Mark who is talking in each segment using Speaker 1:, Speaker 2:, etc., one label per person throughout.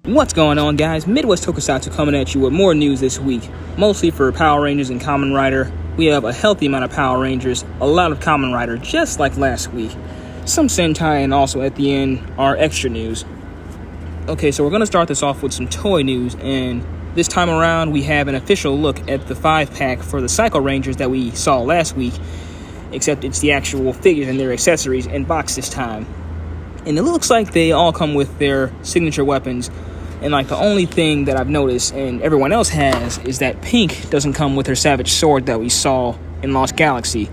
Speaker 1: What's going on, guys? Midwest Tokusatsu coming at you with more news this week, mostly for Power Rangers and Kamen Rider. We have a healthy amount of Power Rangers, a lot of Kamen Rider, just like last week. Some Sentai, and also at the end, our extra news. Okay, so we're going to start this off with some toy news, and this time around we have an official look at the 5-pack for the Psycho Rangers that we saw last week, except it's the actual figures and their accessories in box this time. And it looks like they all come with their signature weapons. And like the only thing that I've noticed, and everyone else has, is that Pink doesn't come with her Savage Sword that we saw in Lost Galaxy.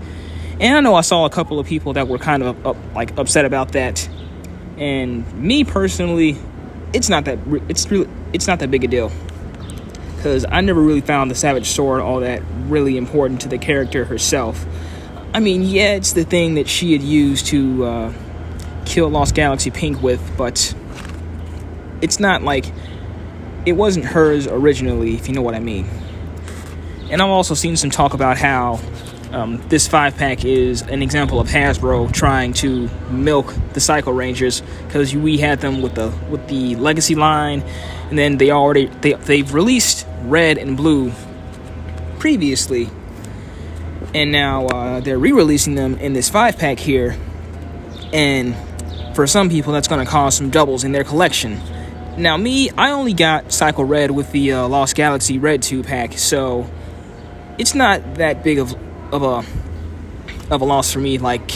Speaker 1: And I know I saw a couple of people that were kind of upset about that. And me personally, it's not that big a deal, because I never really found the Savage Sword all that really important to the character herself. I mean, yeah, it's the thing that she had used to kill Lost Galaxy Pink with, but it's not like it wasn't hers originally, if you know what I mean. And I've also seen some talk about how this 5-pack is an example of Hasbro trying to milk the Psycho Rangers, because we had them with the Legacy line, and then they've released Red and Blue previously, and now they're re-releasing them in this 5-pack here, and for some people that's going to cause some doubles in their collection. Now me, I only got Psycho Red with the Lost Galaxy Red 2-pack, so it's not that big of a loss for me. Like,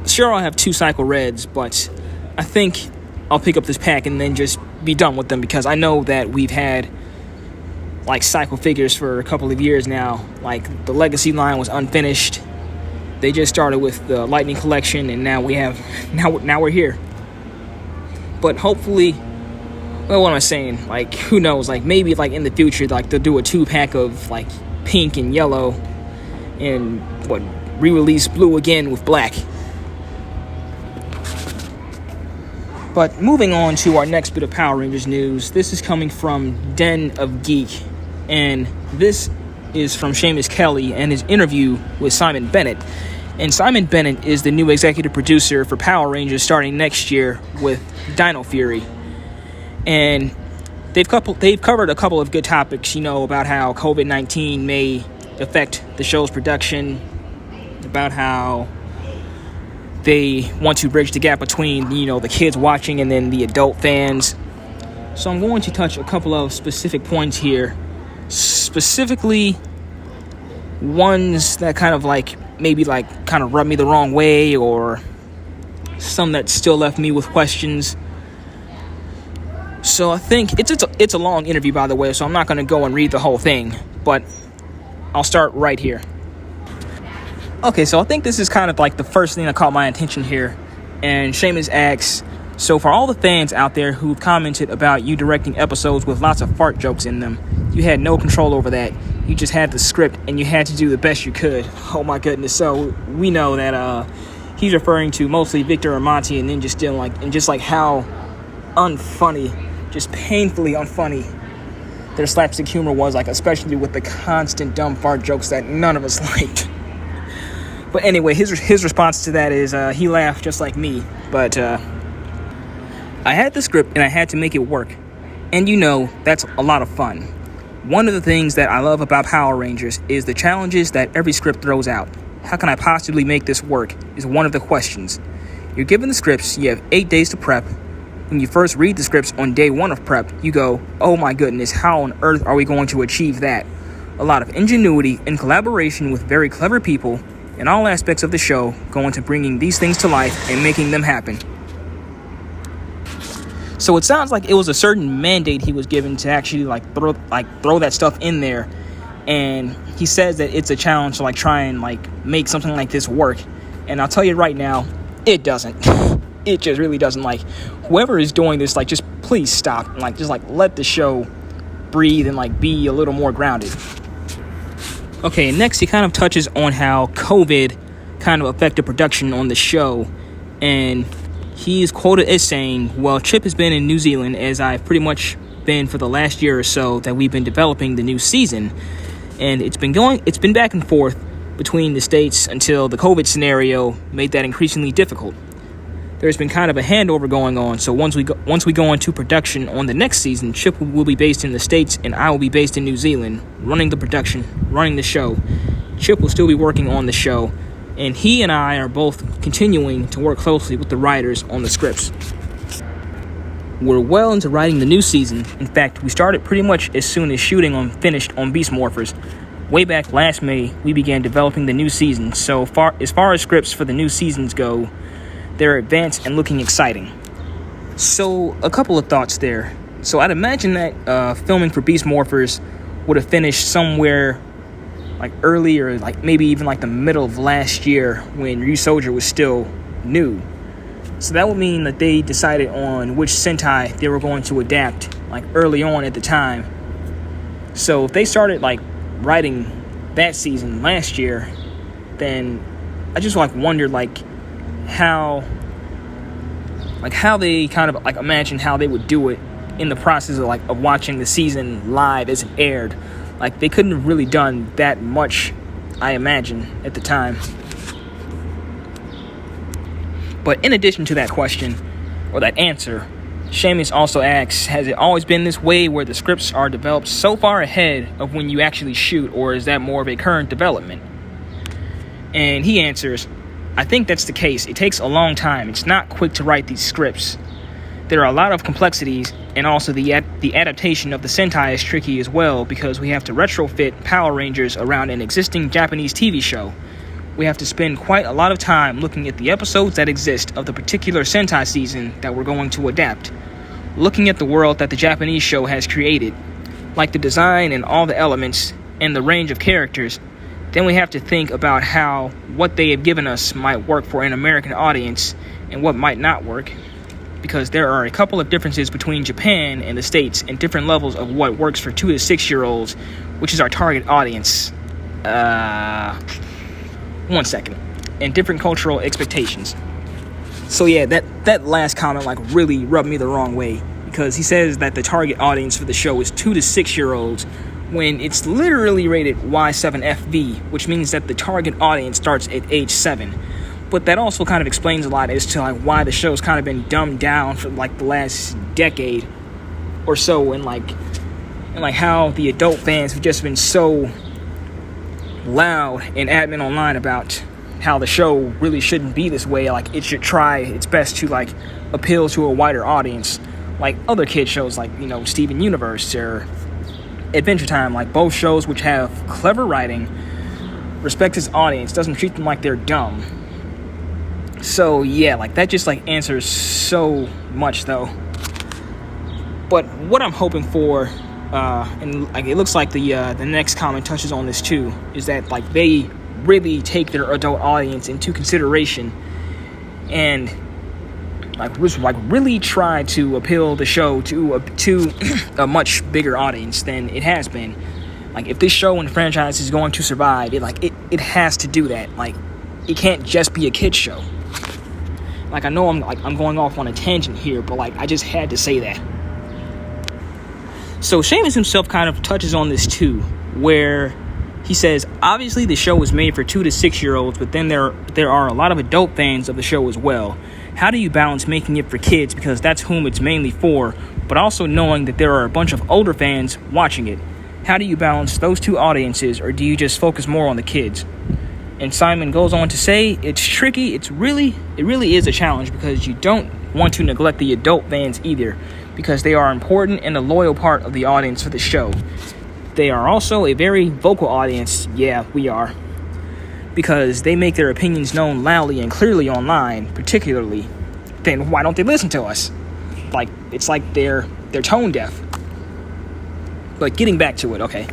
Speaker 1: sure, I'll have 2 Psycho Reds, but I think I'll pick up this pack and then just be done with them, because I know that we've had like Psycho figures for a couple of years now. Like, the Legacy line was unfinished. They just started with the Lightning Collection, and now we're here. But hopefully, well, what am I saying? Like, who knows? Like, maybe like in the future, like they'll do a 2-pack of like pink and yellow, and re-release blue again with black. But moving on to our next bit of Power Rangers news, this is coming from Den of Geek, and this is from Seamus Kelly and his interview with Simon Bennett. And Simon Bennett is the new executive producer for Power Rangers starting next year with Dino Fury. And they've covered a couple of good topics, about how COVID-19 may affect the show's production, about how they want to bridge the gap between, the kids watching and then the adult fans. So I'm going to touch a couple of specific points here. Specifically, ones that kind of rub me the wrong way, or some that still left me with questions. So I think it's a long interview, by the way, so I'm not going to go and read the whole thing, but I'll start right here. Okay, so I think this is kind of like the first thing that caught my attention here, and Seamus asks, so for all the fans out there who've commented about you directing episodes with lots of fart jokes in them, you had no control over that. You just had the script, and you had to do the best you could. Oh my goodness. So we know that he's referring to mostly Victor and Monty, and then just how unfunny, just painfully unfunny their slapstick humor was, like especially with the constant dumb fart jokes that none of us liked. But anyway, his response to that is he laughed just like me, but I had the script and I had to make it work. And that's a lot of fun. One of the things that I love about Power Rangers is the challenges that every script throws out. How can I possibly make this work is one of the questions. You're given the scripts, you have 8 days to prep. When you first read the scripts on day 1 of prep, you go, oh my goodness, how on earth are we going to achieve that? A lot of ingenuity and collaboration with very clever people in all aspects of the show go into bringing these things to life and making them happen. So it sounds like it was a certain mandate he was given to actually throw that stuff in there, and he says that it's a challenge to try and make something like this work. And I'll tell you right now, it doesn't. It just really doesn't. Whoever is doing this, just please stop and let the show breathe and be a little more grounded. Okay, next he kind of touches on how COVID kind of affected production on the show, and he is quoted as saying, well, Chip has been in New Zealand, as I've pretty much been for the last year or so that we've been developing the new season. And it's been back and forth between the states until the COVID scenario made that increasingly difficult. there's been kind of a handover going on. So once we go into production on the next season, Chip will be based in the States and I will be based in New Zealand, running the production, running the show. Chip will still be working on the show, and he and I are both continuing to work closely with the writers on the scripts. We're well into writing the new season. In fact, we started pretty much as soon as shooting finished on Beast Morphers. Way back last May, we began developing the new season. So as far as scripts for the new seasons go, they're advanced and looking exciting. So a couple of thoughts there. So I'd imagine that filming for Beast Morphers would have finished somewhere like early or like maybe even like the middle of last year when Ryusoja was still new. So that would mean that they decided on which Sentai they were going to adapt like early on at the time. So if they started like writing that season last year, then I just like wondered how they kind of like imagine how they would do it in the process of watching the season live as it aired. Like they couldn't have really done that much, I imagine, at the time. But in addition to that question, or that answer, Seamus also asks, has it always been this way where the scripts are developed so far ahead of when you actually shoot, or is that more of a current development? And he answers, I think that's the case. It takes a long time. It's not quick to write these scripts. There are a lot of complexities, and also the adaptation of the Sentai is tricky as well, because we have to retrofit Power Rangers around an existing Japanese TV show. We have to spend quite a lot of time looking at the episodes that exist of the particular Sentai season that we're going to adapt, looking at the world that the Japanese show has created, like the design and all the elements and the range of characters. Then we have to think about how what they have given us might work for an American audience and what might not work, because there are a couple of differences between Japan and the States and different levels of what works for 2 to 6 year olds, which is our target audience. 1 second. And different cultural expectations. So yeah, that last comment like really rubbed me the wrong way, because he says that the target audience for the show is 2 to 6 year olds when it's literally rated Y7FV, which means that the target audience starts at age 7. But that also kind of explains a lot as to like why the show's kind of been dumbed down for like the last decade or so, and how the adult fans have just been so loud and adamant online about how the show really shouldn't be this way. Like it should try its best to like appeal to a wider audience, like other kid shows like, you know, Steven Universe or Adventure Time. Like both shows which have clever writing, respect its audience, doesn't treat them like they're dumb. So yeah, like that just like answers so much though. But what I'm hoping for, and like it looks like the next comment touches on this too, is that like they really take their adult audience into consideration and like really try to appeal the show to a much bigger audience than it has been. Like if this show and franchise is going to survive, it has to do that. Like it can't just be a kid's show. Like I know I'm going off on a tangent here, but like I just had to say that. So Seamus himself kind of touches on this too, where he says, obviously the show was made for 2 to 6 year olds, but then there are a lot of adult fans of the show as well. How do you balance making it for kids, because that's whom it's mainly for, but also knowing that there are a bunch of older fans watching it? How do you balance those two audiences, or do you just focus more on the kids? And Simon goes on to say, it's tricky. It really is a challenge, because you don't want to neglect the adult fans either, because they are important and a loyal part of the audience for the show. They are also a very vocal audience. Yeah, we are. Because they make their opinions known loudly and clearly online, particularly. Then why don't they listen to us? Like, it's like they're tone deaf. But getting back to it, okay.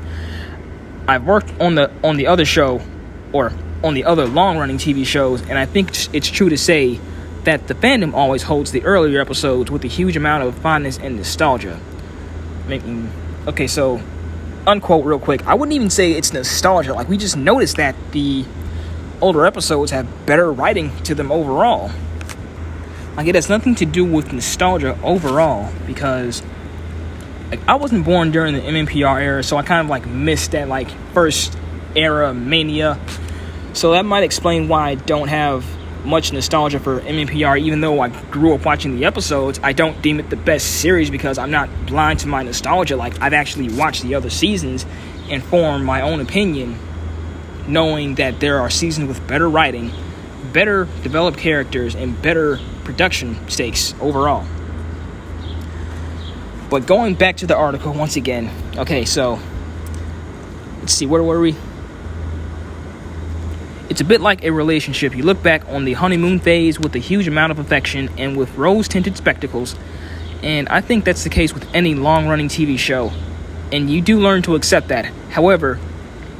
Speaker 1: I've worked on the other show, or on the other long-running TV shows, and I think it's true to say that the fandom always holds the earlier episodes with a huge amount of fondness and nostalgia. Okay, so, unquote real quick, I wouldn't even say it's nostalgia. Like, we just noticed that the older episodes have better writing to them overall. Like, it has nothing to do with nostalgia overall, because like I wasn't born during the MMPR era, so I kind of like missed that like first era mania. So that might explain why I don't have much nostalgia for MMPR. Even though I grew up watching the episodes, I don't deem it the best series because I'm not blind to my nostalgia. Like, I've actually watched the other seasons and formed my own opinion, knowing that there are seasons with better writing, better developed characters, and better production stakes overall. But going back to the article once again. Okay, so let's see, where were we? It's a bit like a relationship. You look back on the honeymoon phase with a huge amount of affection and with rose-tinted spectacles. And I think that's the case with any long-running TV show. And you do learn to accept that. However,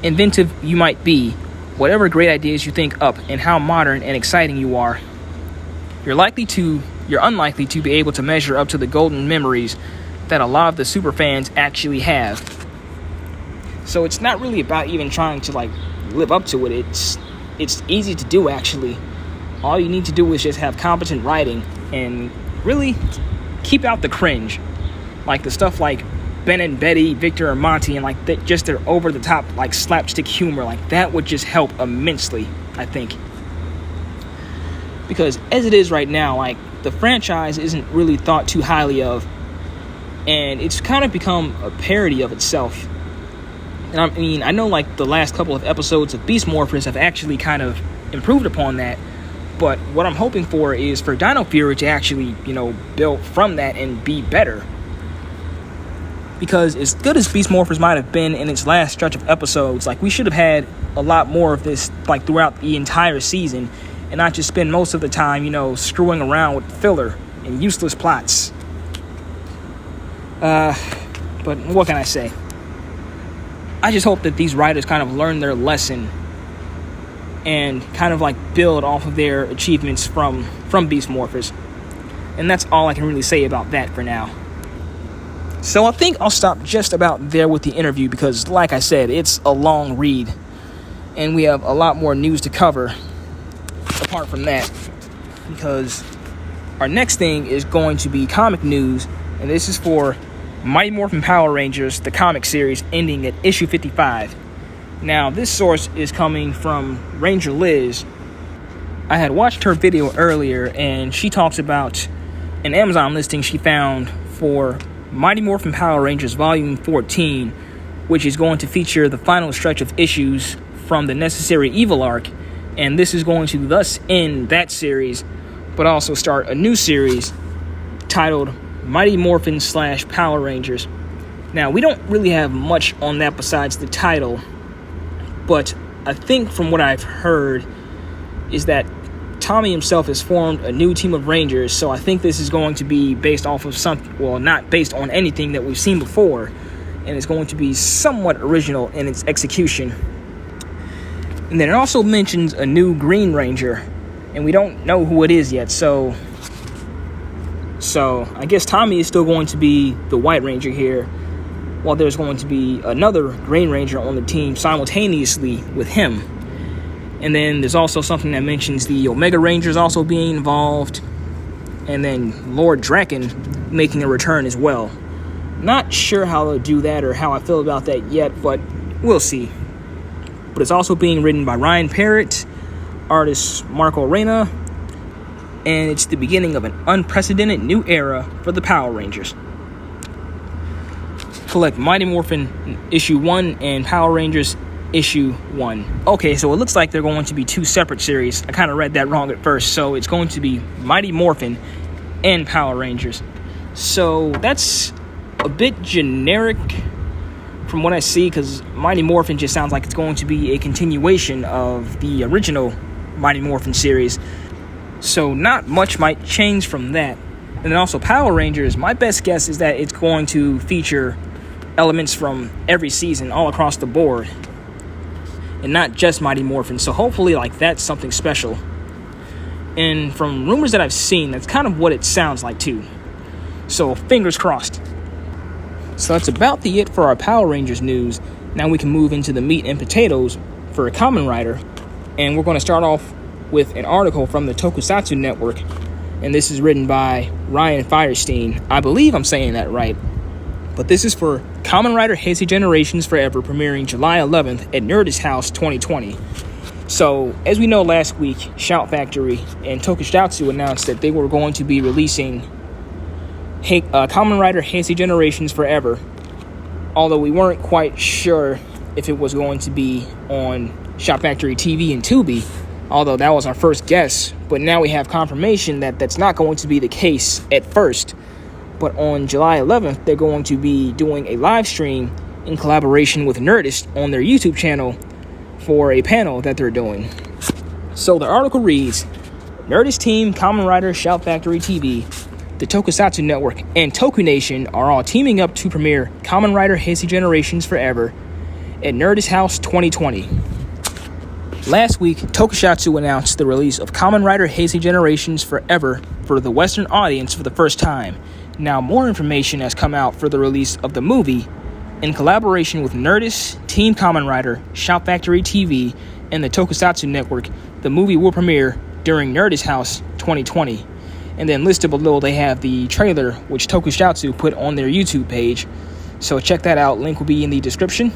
Speaker 1: inventive you might be, whatever great ideas you think up, and how modern and exciting you are, you're unlikely to be able to measure up to the golden memories that a lot of the super fans actually have. So it's not really about even trying to like live up to it. It's easy to do, actually. All you need to do is just have competent writing and really keep out the cringe, like the stuff like Bennett and Betty, Victor and Monty, and like just their over the top like slapstick humor. Like that would just help immensely, I think. Because as it is right now, like the franchise isn't really thought too highly of, and it's kind of become a parody of itself. And I mean, I know like the last couple of episodes of Beast Morphers have actually kind of improved upon that, but what I'm hoping for is for Dino Fury to actually, build from that and be better. Because as good as Beast Morphers might have been in its last stretch of episodes, like we should have had a lot more of this like throughout the entire season, and not just spend most of the time, screwing around with filler and useless plots. But what can I say? I just hope that these writers kind of learn their lesson and kind of like build off of their achievements from Beast Morphers. And that's all I can really say about that for now. So I think I'll stop just about there with the interview because, like I said, it's a long read. And we have a lot more news to cover apart from that. Because our next thing is going to be comic news. And this is for Mighty Morphin Power Rangers, the comic series, ending at issue 55. Now, this source is coming from Ranger Liz. I had watched her video earlier, and she talks about an Amazon listing she found for Mighty Morphin Power Rangers Volume 14, which is going to feature the final stretch of issues from the Necessary Evil arc, and this is going to thus end that series, but also start a new series titled Mighty Morphin / Power Rangers. Now, we don't really have much on that besides the title, but I think from what I've heard is that Tommy himself has formed a new team of Rangers, so I think this is going to be based off of not based on anything that we've seen before, and it's going to be somewhat original in its execution. And then it also mentions a new Green Ranger, and we don't know who it is yet, so I guess Tommy is still going to be the White Ranger here, while there's going to be another Green Ranger on the team simultaneously with him. And then there's also something that mentions the Omega Rangers also being involved, and then Lord Draken making a return as well. Not sure how they'll do that or how I feel about that yet, but we'll see. But it's also being written by Ryan Parrott, artist Marco Reyna, and it's the beginning of an unprecedented new era for the Power Rangers. Collect Mighty Morphin issue 1 and Power Rangers issue 1. Okay, so it looks like they're going to be two separate series. I kind of read that wrong at first. So it's going to be Mighty Morphin and Power Rangers. So that's a bit generic from what I see, because Mighty Morphin just sounds like it's going to be a continuation of the original Mighty Morphin series. So not much might change from that. And then also Power Rangers, my best guess is that it's going to feature elements from every season all across the board, and not just Mighty Morphin. So hopefully like that's something special. And from rumors that I've seen, that's kind of what it sounds like too. So fingers crossed. So that's about it for our Power Rangers news. Now we can move into the meat and potatoes for a Kamen Rider. And we're going to start off with an article from the Tokusatsu network. And this is written by Ryan Firestein. I believe I'm saying that right. But this is for Kamen Rider Hesei Generations Forever, premiering July 11th at Nerdist House 2020. So, as we know, last week, Shout Factory and Tokusatsu announced that they were going to be releasing Kamen Rider Hesei Generations Forever, although we weren't quite sure if it was going to be on Shout Factory TV and Tubi, although that was our first guess. But now we have confirmation that that's not going to be the case at first. But on July 11th, they're going to be doing a live stream in collaboration with Nerdist on their YouTube channel for a panel that they're doing. So the article reads, Nerdist Team, Kamen Rider, Shout Factory TV, the Tokusatsu Network, and Toku Nation are all teaming up to premiere Kamen Rider Hesei Generations Forever at Nerdist House 2020. Last week, Tokusatsu announced the release of Kamen Rider Hesei Generations Forever for the Western audience for the first time. Now more information has come out for the release of the movie. In collaboration with Nerdist, Team Kamen Rider, Shout Factory TV, and the Tokusatsu Network, the movie will premiere during Nerdist House 2020. And then listed below, they have the trailer, which Tokusatsu put on their YouTube page. So check that out. Link will be in the description.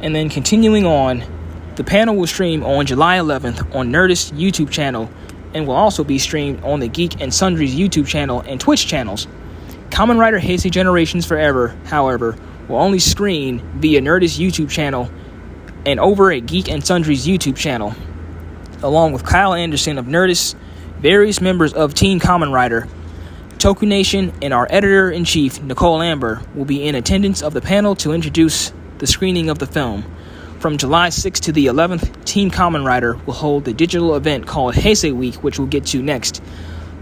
Speaker 1: And then continuing on, the panel will stream on July 11th on Nerdist YouTube channel and will also be streamed on the Geek and Sundry's YouTube channel and Twitch channels. Kamen Rider Hesei Generations Forever, however, will only screen via Nerdist YouTube channel and over at Geek and Sundry's YouTube channel. Along with Kyle Anderson of Nerdist, various members of Team Kamen Rider, Toku Nation, and our editor-in-chief, Nicole Amber, will be in attendance of the panel to introduce the screening of the film. From July 6th to the 11th, Team Kamen Rider will hold a digital event called Hesei Week, which we'll get to next.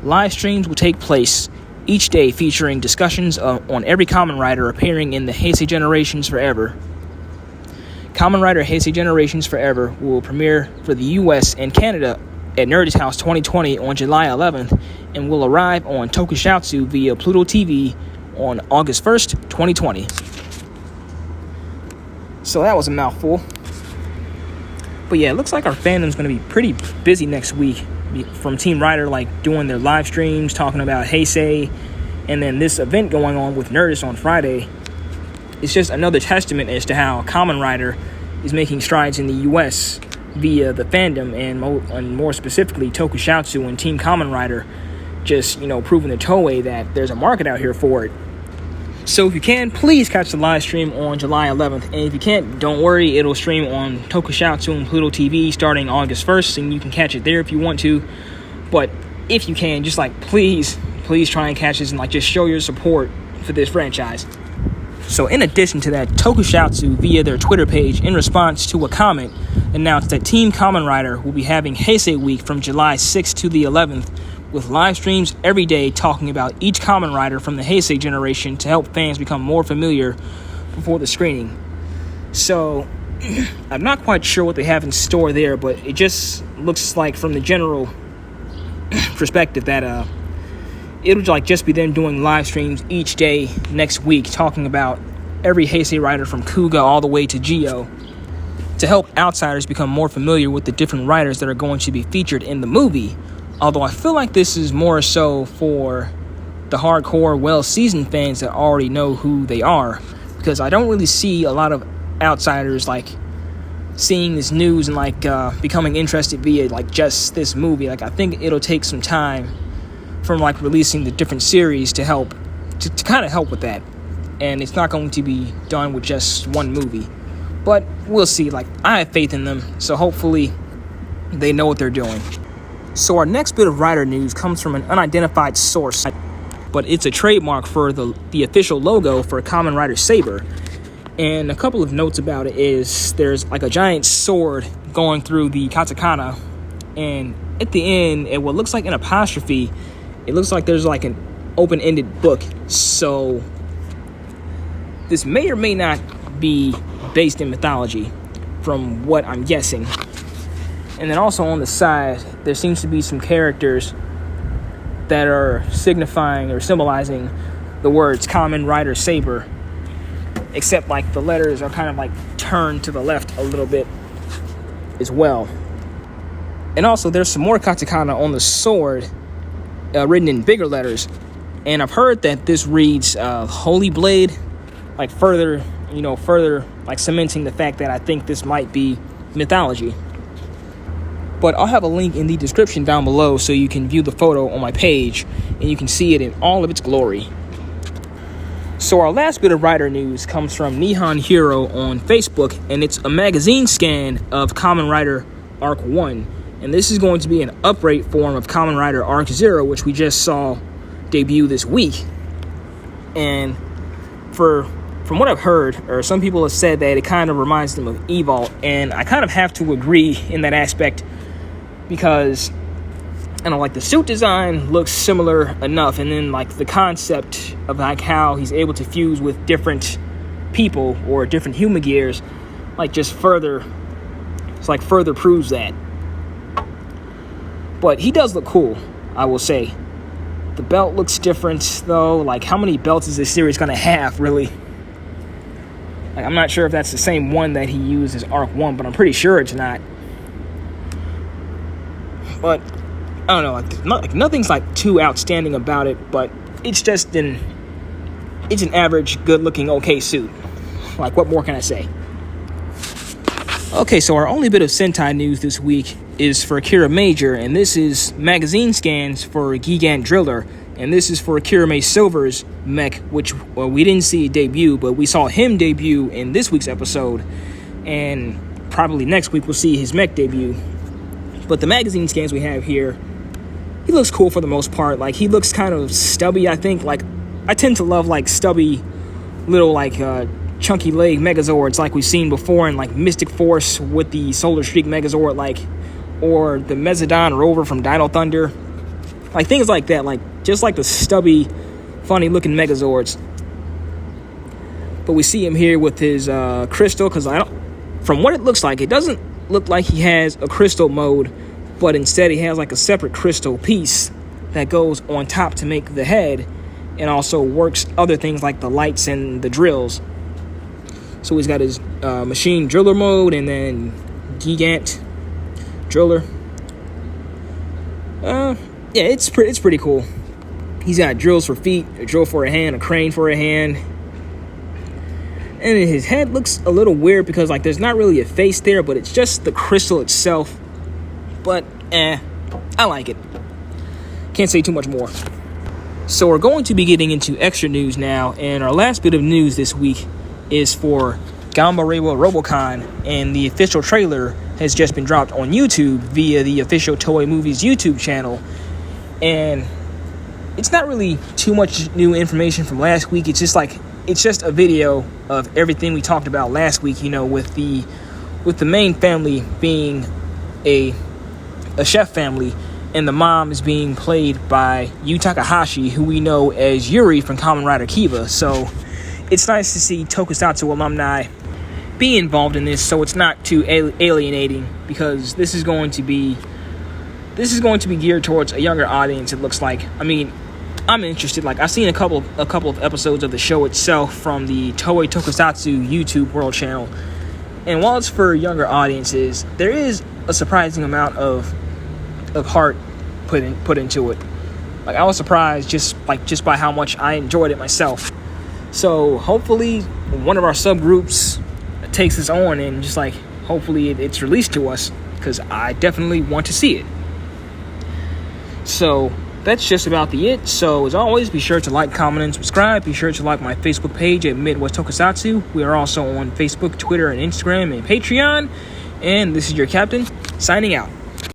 Speaker 1: Live streams will take place each day featuring discussions on every Kamen Rider appearing in the Hesei Generations Forever. Kamen Rider Hesei Generations Forever will premiere for the US and Canada at Nerdist House 2020 on July 11th and will arrive on Tokusatsu via Pluto TV on August 1st, 2020. So that was a mouthful. But yeah, it looks like our fandom's going to be pretty busy next week. From Team Rider, like doing their live streams, talking about Hesei, and then this event going on with Nerdist on Friday. It's just another testament as to how Kamen Rider is making strides in the US via the fandom, and more specifically Tokusatsu and Team Kamen Rider just, proving to Toei that there's a market out here for it. So if you can, please catch the live stream on July 11th. And if you can't, don't worry, it'll stream on Tokusatsu and Pluto TV starting August 1st, and you can catch it there if you want to. But if you can, just please try and catch this and just show your support for this franchise. So in addition to that, Tokusatsu via their Twitter page, in response to a comment, announced that Team Kamen Rider will be having Hesei Week from July 6th to the 11th, with live streams every day talking about each Kamen Rider from the Hesei generation to help fans become more familiar before the screening. So, I'm not quite sure what they have in store there, but it just looks like from the general perspective that it'll just be them doing live streams each day next week talking about every Hesei Rider from Kuga all the way to Geo to help outsiders become more familiar with the different riders that are going to be featured in the movie. Although I feel like this is more so for the hardcore, well-seasoned fans that already know who they are. Because I don't really see a lot of outsiders, seeing this news and, becoming interested via, just this movie. I think it'll take some time from, releasing the different series to help, to kind of help with that. And it's not going to be done with just one movie. But we'll see. I have faith in them. So hopefully they know what they're doing. So our next bit of Rider news comes from an unidentified source, but it's a trademark for the official logo for Kamen Rider Saber. And a couple of notes about it is there's a giant sword going through the katakana, and at the end, at what looks like an apostrophe, it looks like there's an open-ended book. So this may or may not be based in mythology, from what I'm guessing. And then also on the side, there seems to be some characters that are signifying or symbolizing the words Kamen Rider Saber, except the letters are kind of turned to the left a little bit as well. And also there's some more katakana on the sword written in bigger letters, and I've heard that this reads Holy Blade, further cementing the fact that I think this might be mythology. But I'll have a link in the description down below so you can view the photo on my page and you can see it in all of its glory. So our last bit of Rider news comes from Nihon Hero on Facebook, and it's a magazine scan of Kamen Rider R1. And this is going to be an upgrade form of Kamen Rider R0, which we just saw debut this week. And from what I've heard, or some people have said that it kind of reminds them of Evolt, and I kind of have to agree in that aspect because I don't know, like the suit design looks similar enough, and then like the concept of like how he's able to fuse with different people or different human gears, like just further proves that. But he does look cool, I will say. The belt looks different though. Like, how many belts is this series gonna have, really? Like, I'm not sure if that's the same one that he used as Arc 1, but I'm pretty sure it's not. But I don't know, like nothing's like too outstanding about it, but it's just an average, good-looking, okay suit. Like, what more can I say? Okay, so our only bit of Sentai news this week is for Akira Major, and this is magazine scans for Gigant Driller, and this is for Akira May Silver's mech, which we didn't see debut, but we saw him debut in this week's episode, and probably next week we'll see his mech debut. But the magazine scans we have here, he looks cool for the most part. Like, he looks kind of stubby, I think. Like, I tend to love, like, stubby, little, like, chunky leg Megazords like we've seen before in, like, Mystic Force with the Solar Streak Megazord, like, or the Mezzodon Rover from Dino Thunder. Like, things like that. Like, just like the stubby, funny-looking Megazords. But we see him here with his crystal, because from what it looks like, it doesn't look like he has a crystal mode, but instead he has like a separate crystal piece that goes on top to make the head and also works other things like the lights and the drills. So he's got his machine driller mode and then Gigant Driller. Yeah, it's pretty cool. He's got drills for feet, a drill for a hand, a crane for a hand. And his head looks a little weird because, like, there's not really a face there, but it's just the crystal itself. But, I like it. Can't say too much more. So we're going to be getting into extra news now, and our last bit of news this week is for Gamba Reiwa Robocon, and the official trailer has just been dropped on YouTube via the official Toei Movies YouTube channel. And it's not really too much new information from last week. It's just a video of everything we talked about last week, with the main family being a chef family, and the mom is being played by Yu Takahashi, who we know as Yuri from Kamen Rider Kiba. So it's nice to see Tokusatsu alumni be involved in this, so it's not too alienating, because this is going to be geared towards a younger audience, it looks like. I mean, I'm interested. Like, I've seen a couple of episodes of the show itself from the Toei Tokusatsu YouTube World channel, and while it's for younger audiences, there is a surprising amount of heart put into it. Like, I was surprised just by how much I enjoyed it myself. So hopefully one of our subgroups takes this on, and just like hopefully it's released to us, because I definitely want to see it. So that's just about it. So as always, be sure to like, comment, and subscribe. Be sure to like my Facebook page at Midwest Tokusatsu. We are also on Facebook, Twitter, and Instagram, and Patreon. And this is your captain, signing out.